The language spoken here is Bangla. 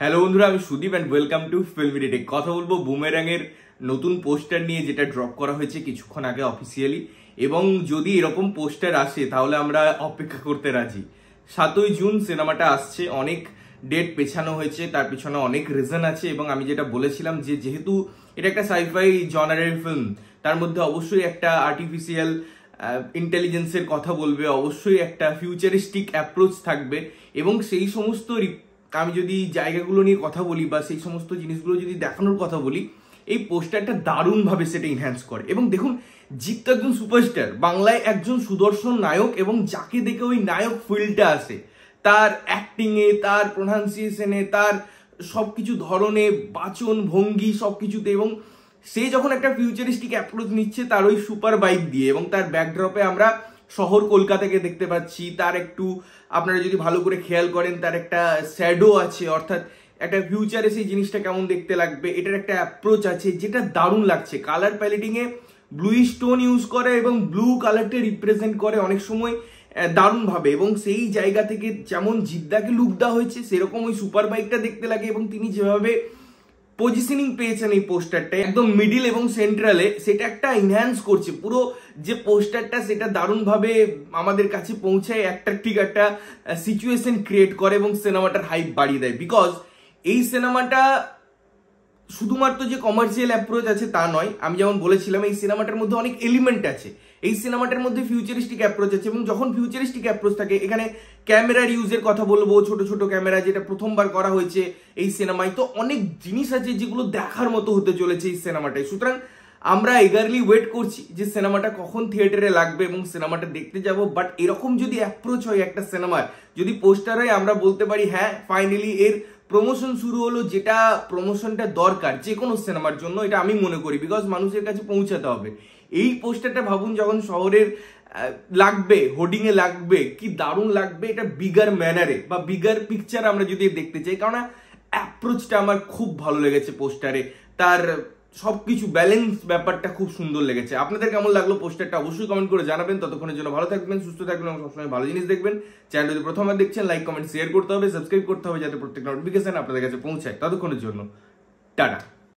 হ্যালো বন্ধুরা, আমি Sudip and welcome to filmy tech. কথা বলবো বুমেরাং এর নতুন পোস্টার নিয়ে, যেটা ড্রপ করা হয়েছে কিছুক্ষণ আগে অফিসিয়ালি। এবং যদি এরকম পোস্টার আসে তাহলে আমরা অপেক্ষা করতে রাজি। 7ই জুন সিনেমাটা আসছে। অনেক ডেট পেছানো হয়েছে, তার পিছনে অনেক রিজন আছে। এবং আমি যেটা বলেছিলাম যে যেহেতু এটা একটা সাইফাই জনারের ফিল্ম, তার মধ্যে অবশ্যই একটা আর্টিফিশিয়াল ইন্টেলিজেন্সের কথা বলবে, অবশ্যই একটা ফিউচারিস্টিক অ্যাপ্রোচ থাকবে। এবং সেই সমস্ত আমি যদি জায়গাগুলো নিয়ে কথা বলি বা সেই সমস্ত জিনিসগুলো যদি দেখানোর কথা বলি, এই পোস্টারটা দারুণভাবে সেটা ইনহ্যান্স করে। এবং দেখুন, জিৎ তো একজন সুপারস্টার, বাংলায় একজন সুদর্শন নায়ক, এবং যাকে দেখে ওই নায়ক ফিলটা আসে, তার অ্যাক্টিংয়ে, তার প্রোনাউন্সিয়েশনে, তার সবকিছু ধরনে, বাচন ভঙ্গি সবকিছুতে। এবং সে যখন একটা ফিউচারিস্টিক অ্যাপ্রোচ নিচ্ছে তার ওই সুপার বাইক দিয়ে, এবং তার ব্যাকড্রপে আমরা শহর কলকাতাকে দেখতে পাচ্ছি। তার একটু আপনারা যদি ভালো করে খেয়াল করেন, তার একটা শ্যাডো আছে, অর্থাৎ একটা ফিউচারে সেই জিনিসটা কেমন দেখতে লাগবে এটার একটা অ্যাপ্রোচ আছে, যেটা দারুণ লাগছে। কালার প্যালেটিং এ ব্লু স্টোন ইউজ করে এবং ব্লু কালারটা রিপ্রেজেন্ট করে অনেক সময় দারুণভাবে। এবং সেই জায়গা থেকে যেমন জিদ্দাকে লুক দেওয়া হয়েছে, সেরকম ওই সুপার বাইকটা দেখতে লাগে। এবং তিনি যেভাবে পজিশনিং পেয়েছেন এই পোস্টারটা একদম মিডিল এবং সেন্ট্রালে, সেটা একটা এনহ্যান্স করছে পুরো যে পোস্টারটা, সেটা দারুণভাবে আমাদের কাছে পৌঁছায়, অ্যাট্রাক্টিভ একটা সিচুয়েশন ক্রিয়েট করে এবং সিনেমাটার হাইপ বাড়িয়ে দেয়। বিকজ এই সিনেমাটা শুধুমাত্র যে কমার্শিয়াল অ্যাপ্রোচ আছে তা নয়। আমি যেমন বলেছিলাম, এই সিনেমাটার মধ্যে অনেক এলিমেন্ট আছে, এই সিনেমাটার মধ্যে ফিউচারিস্টিক অ্যাপ্রোচ আছে। এবং যখন ফিউচারিস্টিক অ্যাপ্রোচ থাকে, এখানে ক্যামেরার ইউজের কথা বলবো, ছোট ছোট ক্যামেরা, যেটা প্রথমবার করা হয়েছে এই সিনেমায়। তো অনেক জিনিস আছে যেগুলো দেখার মতো হতে চলেছে এই সিনেমাটায়। সুতরাং আমরা এগারলি ওয়েট করছি যে সিনেমাটা কখন থিয়েটারে লাগবে এবং সিনেমাটা দেখতে যাব। বাট এরকম যদি অ্যাপ্রোচ হয় একটা সিনেমার, যদি পোস্টার হয়, আমরা বলতে পারি হ্যাঁ, ফাইনালি এর প্রমোশন শুরু হলো, যেটা প্রমোশনটা দরকার যে কোনো সিনেমার জন্য, এটা আমি মনে করি। বিকজ মানুষের কাছে পৌঁছাতে হবে। এই পোস্টারটা ভাবুন, যখন শহরের লাগবে, হোর্ডিং এ লাগবে, কি দারুণ লাগবে। এটা বিগার ম্যানারে বা বিগার পিকচার আমরা যদি দেখতে চাই, কারণ অ্যাপ্রোচটা আমার খুব ভালো লেগেছে পোস্টারে। তার সবকিছু ব্যালেন্স ব্যাপারটা খুব সুন্দর লেগেছে। আপনাদের কেমন লাগলো পোস্টারটা অবশ্যই কমেন্ট করে জানাবেন। ততক্ষণের জন্য ভালো থাকবেন, সুস্থ থাকবেন এবং সবসময় ভালো জিনিস দেখবেন। চ্যানেল যদি প্রথমবার দেখছেন, লাইক কমেন্ট শেয়ার করতে হবে, সাবস্ক্রাইব করতে হবে, যাতে প্রত্যেকটা নোটিফিকেশন আপনাদের কাছে পৌঁছায়। ততক্ষণের জন্য টাটা।